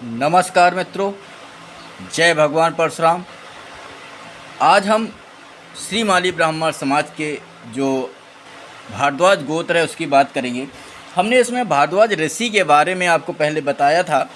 नमस्कार मित्रों, जय भगवान परशुराम। आज हम श्री माली ब्राह्मण समाज के जो भारद्वाज गोत्र है उसकी बात करेंगे। हमने इसमें भारद्वाज ऋषि के बारे में आपको पहले बताया था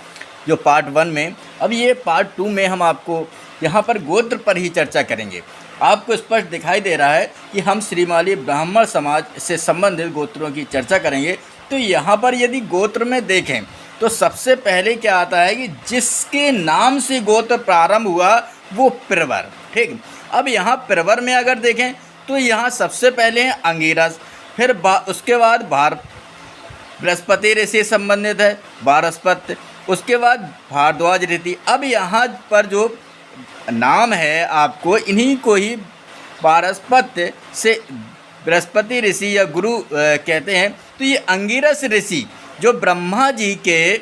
जो पार्ट 1 में। अब ये पार्ट 2 में हम आपको यहाँ पर गोत्र पर ही चर्चा करेंगे। आपको स्पष्ट दिखाई दे रहा है कि हम श्री माली ब्राह्मण समाज से संबंधित गोत्रों की चर्चा करेंगे। तो यहाँ पर यदि गोत्र में देखें तो सबसे पहले क्या आता है कि जिसके नाम से गोत्र प्रारंभ हुआ वो प्रवर। ठीक, अब यहाँ प्रवर में अगर देखें तो यहाँ सबसे पहले हैं अंगिरस, फिर उसके बाद बृहस्पति ऋषि संबंधित है बारहस्पत्य, उसके बाद भारद्वाज ऋषि। अब यहाँ पर जो नाम है आपको इन्हीं को ही बारहस्पत्य से बृहस्पति ऋषि या गुरु कहते हैं। तो ये अंगिरस ऋषि जो ब्रह्मा जी के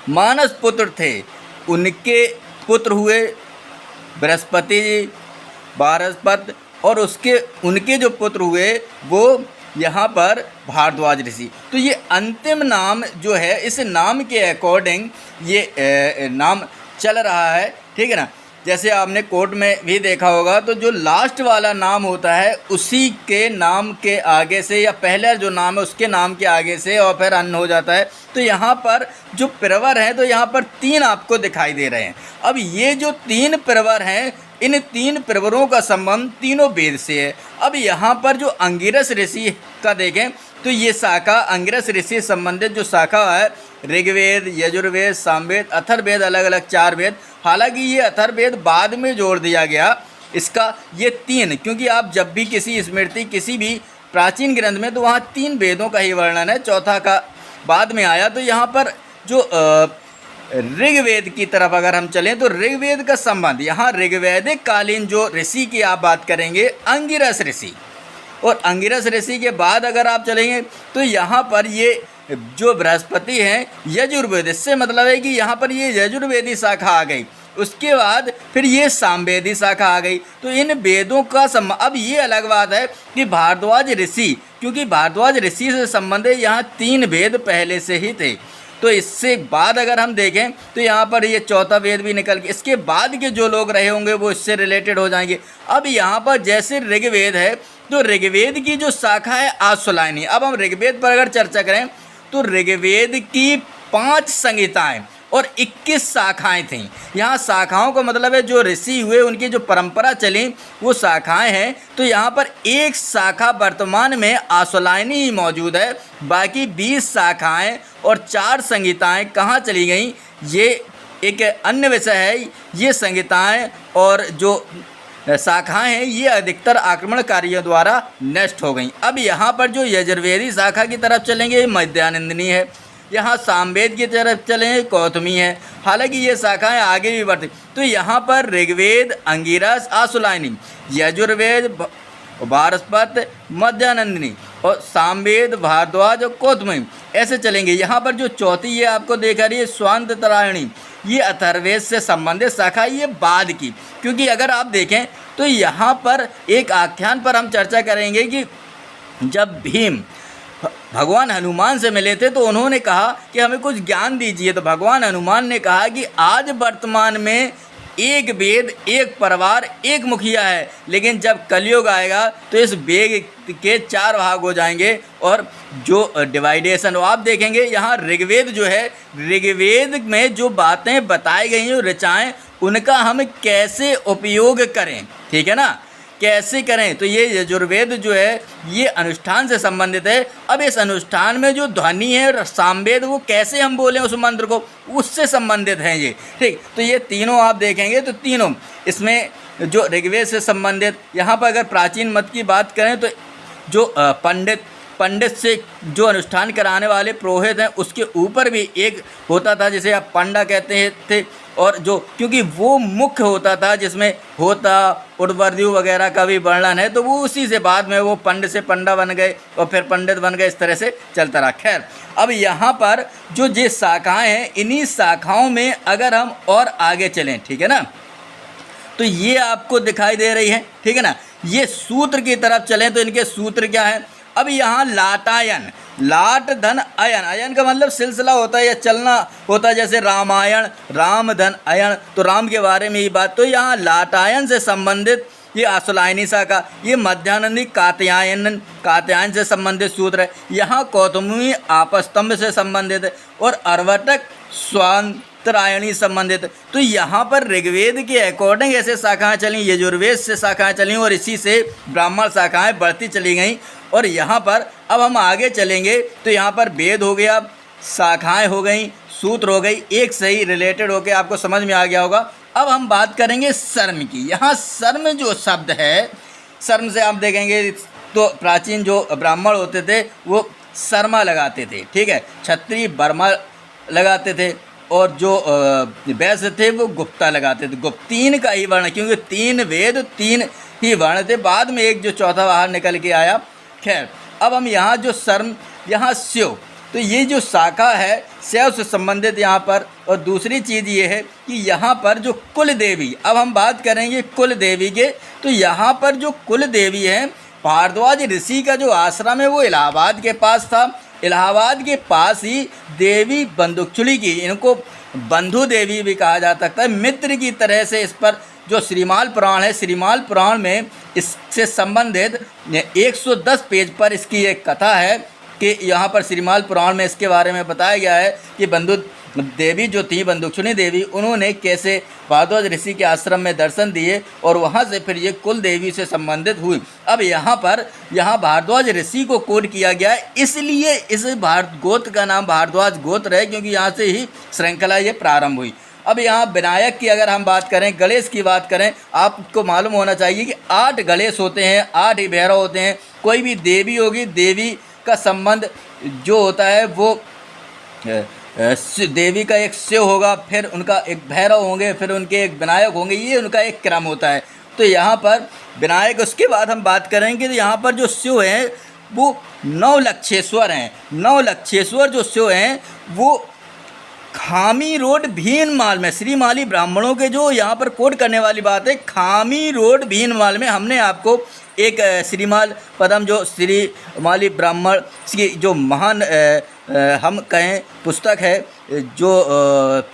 मानस पुत्र थे, उनके पुत्र हुए बृहस्पति जी, बारहस्पत्य, और उनके जो पुत्र हुए वो यहाँ पर भारद्वाज ऋषि। तो ये अंतिम नाम जो है, इस नाम के अकॉर्डिंग ये नाम चल रहा है। ठीक है ना। जैसे आपने कोर्ट में भी देखा होगा तो जो लास्ट वाला नाम होता है उसी के नाम के आगे से या पहला जो नाम है उसके नाम के आगे से और फिर अन्न हो जाता है। तो यहाँ पर जो प्रवर हैं तो यहाँ पर 3 आपको दिखाई दे रहे हैं। अब ये जो 3 प्रवर हैं, इन 3 प्रवरों का संबंध तीनों वेद से है। अब यहाँ पर जो अंगिरस ऋषि का देखें तो ये शाखा अंगिरस ऋषि संबंधित जो शाखा है ऋग्वेद, यजुर्वेद, सामवेद, अथर्ववेद, अलग अलग 4 वेद। हालांकि ये अथर्ववेद बाद में जोड़ दिया गया इसका, ये 3, क्योंकि आप जब भी किसी स्मृति किसी भी प्राचीन ग्रंथ में तो वहाँ 3 वेदों का ही वर्णन है, चौथा का बाद में आया। तो यहाँ पर जो ऋग्वेद की तरफ अगर हम चलें तो ऋग्वेद का संबंध यहाँ ऋग्वैदिक कालीन जो ऋषि की आप बात करेंगे अंगिरस ऋषि, और अंगिरस ऋषि के बाद अगर आप चलेंगे तो यहाँ पर ये जो बृहस्पति हैं यजुर्वेद, इससे मतलब है कि यहाँ पर ये यजुर्वेदी शाखा आ गई। उसके बाद फिर ये सामवेदी शाखा आ गई। तो इन वेदों का अब ये अलग बात है कि भारद्वाज ऋषि, क्योंकि भारद्वाज ऋषि से संबंधित यहाँ 3 वेद पहले से ही थे। तो इससे बाद अगर हम देखें तो यहाँ पर ये चौथा वेद भी निकल के इसके बाद के जो लोग रहे होंगे वो इससे रिलेटेड हो जाएंगे। अब यहाँ पर जैसे ऋग्वेद है तो ऋग्वेद की जो शाखा है आश्वलायनी। अब हम ऋग्वेद पर अगर चर्चा करें तो ऋग्वेद की 5 संहिताएं और 21 शाखाएं थीं। यहाँ शाखाओं का मतलब है जो ऋषि हुए उनकी जो परंपरा चली वो शाखाएं हैं। तो यहाँ पर एक शाखा वर्तमान में आश्वलायनी ही मौजूद है, बाकी 20 शाखाएं और 4 संहिताएं कहाँ चली गईं ये एक अन्य विषय है। ये संहिताएं और जो शाखाएं हैं ये अधिकतर आक्रमणकारियों द्वारा नष्ट हो गई। अब यहाँ पर जो यजुर्वेदी शाखा की तरफ चलेंगे मध्यानंदिनी है, यहाँ सामवेद की तरफ चलेंगे कौतमी है। हालांकि ये शाखाएं आगे भी बढ़ती। तो यहाँ पर ऋग्वेद, अंगिरस, आश्वलायनी, यजुर्वेद, बारहस्पत्य, मध्यानंदिनी और सामवेद, भारद्वाज और कौतमी ऐसे चलेंगे। यहाँ पर जो चौथी ये आपको देखा रही है स्वांतरायणी, ये अथर्ववेद से संबंधित शाखा, ये बाद की। क्योंकि अगर आप देखें तो यहाँ पर एक आख्यान पर हम चर्चा करेंगे कि जब भीम भगवान हनुमान से मिले थे तो उन्होंने कहा कि हमें कुछ ज्ञान दीजिए। तो भगवान हनुमान ने कहा कि आज वर्तमान में एक वेद, एक परिवार, एक मुखिया है, लेकिन जब कलयुग आएगा तो इस वेद के 4 भाग हो जाएंगे और जो डिवाइडेशन हो आप देखेंगे। यहाँ ऋग्वेद जो है, ऋग्वेद में जो बातें बताई गई हैं, ऋचाएँ, उनका हम कैसे उपयोग करें, ठीक है ना, कैसे करें। तो ये यजुर्वेद जो है ये अनुष्ठान से संबंधित है। अब इस अनुष्ठान में जो ध्वनि है सामवेद, वो कैसे हम बोलें उस मंत्र को, उससे संबंधित हैं ये। ठीक, तो ये तीनों आप देखेंगे तो तीनों इसमें जो ऋग्वेद से संबंधित। यहाँ पर अगर प्राचीन मत की बात करें तो जो पंडित से जो अनुष्ठान कराने वाले पुरोहित हैं उसके ऊपर भी एक होता था जिसे आप पंडा कहते थे, और जो क्योंकि वो मुख्य होता था जिसमें होता उर्वरदीव वगैरह का भी वर्णन है, तो वो उसी से बाद में वो पंडित से पंडा बन गए और फिर पंडित बन गए, इस तरह से चलता रहा। खैर, अब यहाँ पर जो ये शाखाएँ हैं, इन्हीं शाखाओं में अगर हम और आगे चलें, ठीक है ना, तो ये आपको दिखाई दे रही है, ठीक है ना। ये सूत्र की तरफ चलें तो इनके सूत्र क्या है। अब यहाँ लाटायन लाट धन अयन, अयन का मतलब सिलसिला होता है या चलना होता है, जैसे रामायण राम धन अयन, तो राम के बारे में ही बात। तो यहाँ लाटायन से संबंधित ये आशुलायनी शाखा, ये मध्यान्ह कात्यायन से संबंधित सूत्र है। यहाँ कौतुमी आपस्तंभ से संबंधित है और अर्वटक स्वांतरायणी संबंधित। तो यहाँ पर ऋग्वेद के अकॉर्डिंग ऐसे शाखाएं चली, यजुर्वेद से शाखाएं चली और इसी से ब्राह्मण शाखाएं बढ़ती चली गईं। और यहाँ पर अब हम आगे चलेंगे तो यहाँ पर वेद हो गया, शाखाएं हो गई, सूत्र हो गई, एक सही रिलेटेड होकर आपको समझ में आ गया होगा। अब हम बात करेंगे शर्म की। यहाँ शर्म जो शब्द है, शर्म से आप देखेंगे तो प्राचीन जो ब्राह्मण होते थे वो शर्मा लगाते थे, ठीक है, क्षत्रिय बर्मा लगाते थे और जो वैश्य थे वो गुप्ता लगाते थे। गुप्त तीन का ही वर्ण, क्योंकि तीन वेद तीन ही वर्ण थे, बाद में एक जो चौथा बाहर निकल के आया। खैर, अब हम यहाँ जो शर्म, यहाँ स्यो, तो ये जो शाखा है शैव से संबंधित यहाँ पर। और दूसरी चीज़ ये है कि यहाँ पर जो कुल देवी, अब हम बात करेंगे कुल देवी के, तो यहाँ पर जो कुल देवी है, भारद्वाज ऋषि का जो आश्रम है वो इलाहाबाद के पास था। इलाहाबाद के पास ही देवी बंदुकचुड़ी की, इनको बंधु देवी भी कहा जा सकता है, मित्र की तरह से। इस पर जो श्रीमाल पुराण है, श्रीमाल पुराण में इससे संबंधित 110 पेज पर इसकी एक कथा है कि यहाँ पर श्रीमाल पुराण में इसके बारे में बताया गया है कि बंधु देवी जो थी, बंदुकचुड़ी देवी, उन्होंने कैसे भारद्वाज ऋषि के आश्रम में दर्शन दिए और वहाँ से फिर ये कुल देवी से संबंधित हुई। अब यहाँ भारद्वाज ऋषि को कोड किया गया है, इसलिए इस गोत्र का नाम भारद्वाज गोत्र है, क्योंकि यहाँ से ही श्रृंखला ये प्रारंभ हुई। अब यहाँ विनायक की अगर हम बात करें, गणेश की बात करें, आपको मालूम होना चाहिए कि 8 गणेश होते हैं, 8 ही भैरव होते हैं। कोई भी देवी होगी, देवी का संबंध जो होता है वो देवी का एक शिव होगा, फिर उनका एक भैरव होंगे, फिर उनके एक विनायक होंगे, ये उनका एक क्रम होता है। तो यहाँ पर विनायक, उसके बाद हम बात करेंगे तो यहाँ पर जो शिव हैं वो 9 लक्षेश्वर हैं। 9 लक्षेश्वर जो शिव हैं वो खामी रोड भीनमाल में, श्रीमाली ब्राह्मणों के जो यहाँ पर कोड करने वाली बात है, खामी रोड भीनमाल में हमने आपको एक श्रीमाल पदम जो श्रीमाली ब्राह्मण की जो महान हम कहें पुस्तक है, जो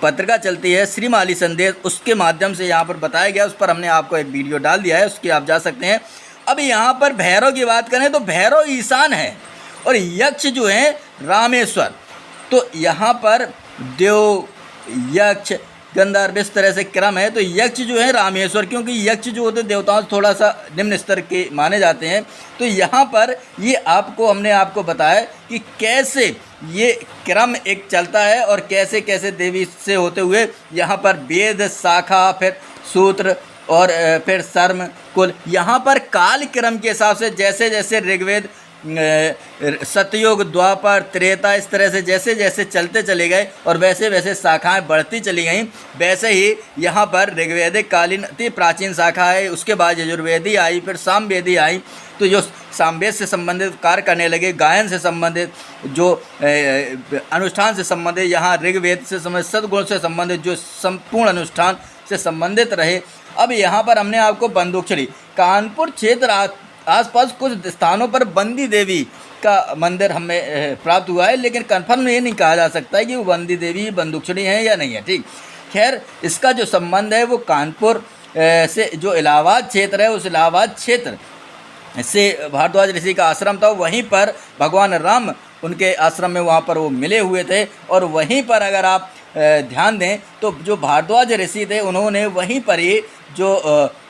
पत्रिका चलती है श्रीमाली संदेश, उसके माध्यम से यहाँ पर बताया गया, उस पर हमने आपको एक वीडियो डाल दिया है, उसकी आप जा सकते हैं। अब यहाँ पर भैरव की बात करें तो भैरव ईशान है और यक्ष जो है रामेश्वर। तो यहाँ पर देव, यक्ष, गंधर्व इस तरह से क्रम है। तो यक्ष जो है रामेश्वर, क्योंकि यक्ष जो होते देवताओं से थोड़ा सा निम्न स्तर के माने जाते हैं। तो यहाँ पर ये हमने आपको बताया कि कैसे ये क्रम एक चलता है और कैसे कैसे देवी से होते हुए यहाँ पर वेद, शाखा, फिर सूत्र और फिर शर्म, कुल। यहाँ पर काल क्रम के हिसाब से जैसे जैसे ऋग्वेद, सतयुग, द्वापर, त्रेता, इस तरह से जैसे जैसे चलते चले गए और वैसे वैसे शाखाएं बढ़ती चली गईं, वैसे ही यहाँ पर ऋग्वेदिक कालीन अति प्राचीन शाखा है, उसके बाद यजुर्वेदी आई, फिर सामवेदी आई। तो जो सामवेद से संबंधित कार्य करने लगे, गायन से संबंधित, जो अनुष्ठान से संबंधित, यहाँ ऋग्वेद से संबंधित, सद्गुण से संबंधित जो संपूर्ण अनुष्ठान से संबंधित रहे। अब यहाँ पर हमने आपको बंदुकचुड़ी, कानपुर क्षेत्र आसपास कुछ स्थानों पर बंदी देवी का मंदिर हमें प्राप्त हुआ है, लेकिन कन्फर्म ये नहीं कहा जा सकता है कि वो बंदी देवी बंदुकचुड़ी हैं या नहीं है, ठीक। खैर, इसका जो संबंध है वो कानपुर से जो इलाहाबाद क्षेत्र है, उस इलाहाबाद क्षेत्र से भारद्वाज ऋषि का आश्रम था, वहीं पर भगवान राम उनके आश्रम में वहाँ पर वो मिले हुए थे। और वहीं पर अगर आप ध्यान दें तो जो भारद्वाज ऋषि थे उन्होंने वहीं पर ही जो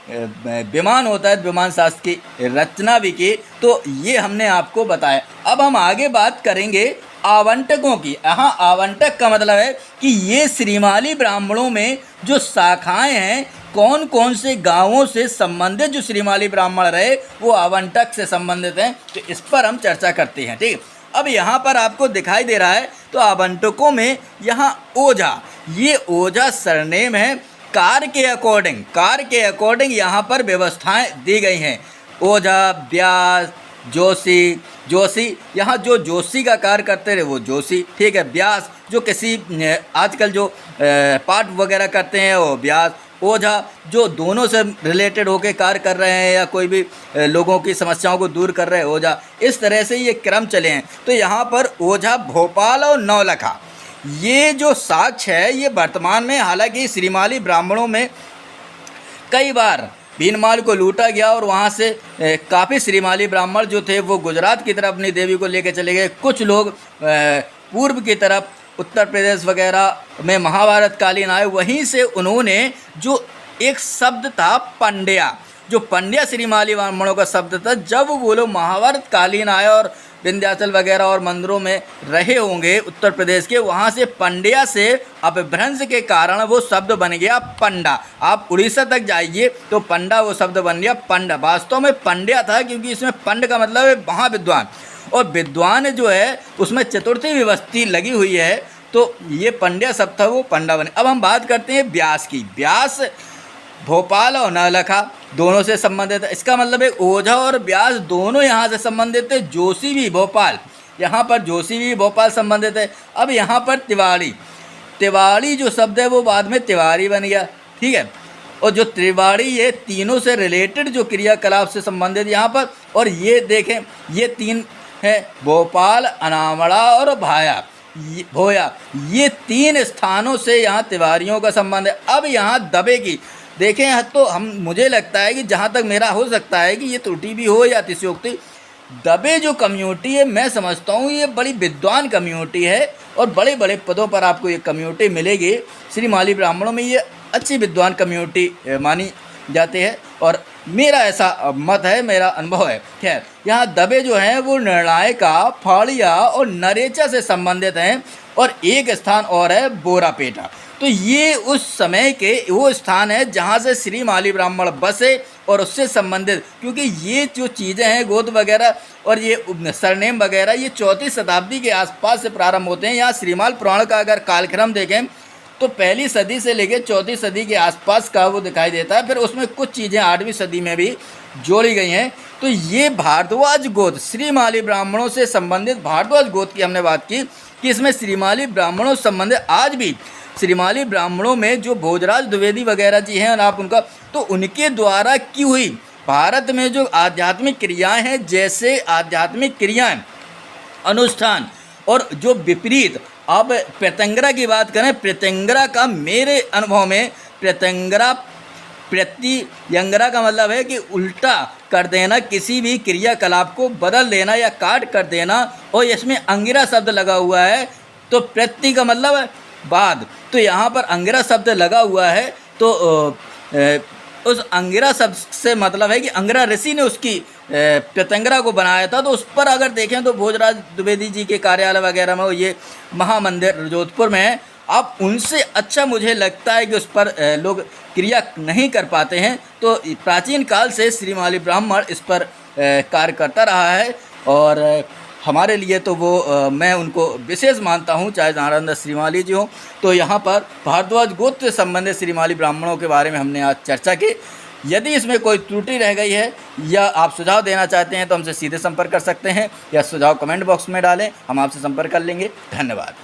विमान होता है, विमान शास्त्र की रचना भी की। तो ये हमने आपको बताया। अब हम आगे बात करेंगे आवंटकों की। यहाँ आवंटक का मतलब है कि ये श्रीमाली ब्राह्मणों में जो शाखाएं हैं, कौन कौन से गांवों से संबंधित जो श्रीमाली ब्राह्मण रहे वो आवंटक से संबंधित हैं। तो इस पर हम चर्चा करते हैं, ठीक। अब यहाँ पर आपको दिखाई दे रहा है तो आवंटकों में यहाँ ओझा, ये ओझा सरनेम है। कार्य के अकॉर्डिंग यहाँ पर व्यवस्थाएं दी गई हैं। ओझा, व्यास, जोशी, यहाँ जो जोशी का कार्य करते रहे वो जोशी, ठीक है। व्यास जो किसी आजकल जो पाठ वगैरह करते हैं वो व्यास। ओझा जो दोनों से रिलेटेड होकर कार्य कर रहे हैं या कोई भी लोगों की समस्याओं को दूर कर रहे हैं ओझा, इस तरह से ये क्रम चले हैं। तो यहाँ पर ओझा, भोपाल और नौलखा, ये जो साक्ष्य है ये वर्तमान में, हालांकि श्रीमाली ब्राह्मणों में कई बार भीनमाल को लूटा गया और वहाँ से काफ़ी श्रीमाली ब्राह्मण जो थे वो गुजरात की तरफ अपनी देवी को लेकर चले गए। कुछ लोग पूर्व की तरफ उत्तर प्रदेश वगैरह में महाभारत कालीन आए, वहीं से उन्होंने जो एक शब्द था पंड्या, जो पंड्या श्रीमाली ब्राह्मणों का शब्द था, जब वो लोग महाभारत कालीन आए और विंध्याचल वगैरह और मंदिरों में रहे होंगे उत्तर प्रदेश के, वहाँ से पंड्या से अपभ्रंश के कारण वो शब्द बन गया पंडा। आप उड़ीसा तक जाइए तो पंडा वो शब्द बन गया पंडा। वास्तव में पंड्या था क्योंकि इसमें पंड का मतलब है महाविद्वान, और विद्वान जो है उसमें चतुर्थी विभक्ति लगी हुई है, तो ये पंड्या शब्द था वो पंडा बने। अब हम बात करते हैं व्यास की। व्यास भोपाल और नौलखा दोनों से संबंधित है। इसका मतलब है ओझा और व्यास दोनों यहाँ से संबंधित है। जोशी भी भोपाल, यहाँ पर जोशी भी भोपाल संबंधित है। अब यहाँ पर तिवारी, तिवारी जो शब्द है वो बाद में तिवारी बन गया, ठीक है। और जो तिवारी, ये तीनों से रिलेटेड जो क्रियाकलाप से संबंधित यहाँ पर, और ये देखें ये तीन है, भोपाल, अनामड़ा और भोया, ये तीन स्थानों से यहाँ तिवारियों का संबंध है। अब यहाँ दबे की देखें तो मुझे लगता है कि जहाँ तक मेरा हो सकता है कि ये त्रुटि भी हो या अतिशयोक्ति, दबे जो कम्युनिटी है मैं समझता हूँ ये बड़ी विद्वान कम्युनिटी है और बड़े बड़े पदों पर आपको ये कम्युनिटी मिलेगी। श्रीमाली ब्राह्मणों में ये अच्छी विद्वान कम्युनिटी मानी जाते हैं और मेरा ऐसा मत है, मेरा अनुभव है। खैर, यहाँ दबे जो हैं वो निर्णायका, फाड़िया और नरेचा से संबंधित हैं, और एक स्थान और है बोरापेटा। तो ये उस समय के वो स्थान है जहाँ से श्रीमाली ब्राह्मण बसे और उससे संबंधित, क्योंकि ये जो चीज़ें हैं गोद वगैरह और ये सरनेम वगैरह ये 4वीं शताब्दी के आसपास से प्रारंभ होते हैं। यहाँ श्रीमाल पुराण का अगर कालक्रम देखें तो 1ली सदी से लेकर 4वीं सदी के आसपास का वो दिखाई देता है। फिर उसमें कुछ चीज़ें 8वीं सदी में भी जोड़ी गई हैं। तो ये भारद्वाज गोत्र, श्रीमाली ब्राह्मणों से संबंधित भारद्वाज गोत्र की हमने बात की कि इसमें श्रीमाली ब्राह्मणों से संबंधित आज भी श्रीमाली ब्राह्मणों में जो भोजराज द्विवेदी वगैरह जी हैं, आप उनका तो उनके द्वारा की हुई भारत में जो आध्यात्मिक क्रियाएं हैं, जैसे आध्यात्मिक क्रियाएं, अनुष्ठान और जो विपरीत, अब प्रत्यंगरा की बात करें, प्रत्यंगरा का मेरे अनुभव में प्रत्यंगरा का मतलब है कि उल्टा कर देना, किसी भी क्रियाकलाप को बदल देना या काट कर देना, और इसमें अंगिरा शब्द लगा हुआ है। तो प्रति का मतलब है बाद, तो यहाँ पर अंगिरा शब्द लगा हुआ है। तो उस अंगिरा शब्द से मतलब है कि अंगिरा ऋषि ने उसकी प्रत्यंगरा को बनाया था। तो उस पर अगर देखें तो भोजराज द्विवेदी जी के कार्यालय वगैरह में ये महामंदिर जोधपुर में है। अब उनसे अच्छा मुझे लगता है कि उस पर लोग क्रिया नहीं कर पाते हैं। तो प्राचीन काल से श्रीमाली ब्राह्मण इस पर कार्य करता रहा है और हमारे लिए तो वो मैं उनको विशेष मानता हूँ, चाहे नारायण दास श्रीमाली जी हों। तो यहाँ पर भारद्वाज गोत्र से संबंधित श्रीमाली ब्राह्मणों के बारे में हमने आज चर्चा की। यदि इसमें कोई त्रुटि रह गई है या आप सुझाव देना चाहते हैं तो हमसे सीधे संपर्क कर सकते हैं, या सुझाव कमेंट बॉक्स में डालें, हम आपसे संपर्क कर लेंगे। धन्यवाद।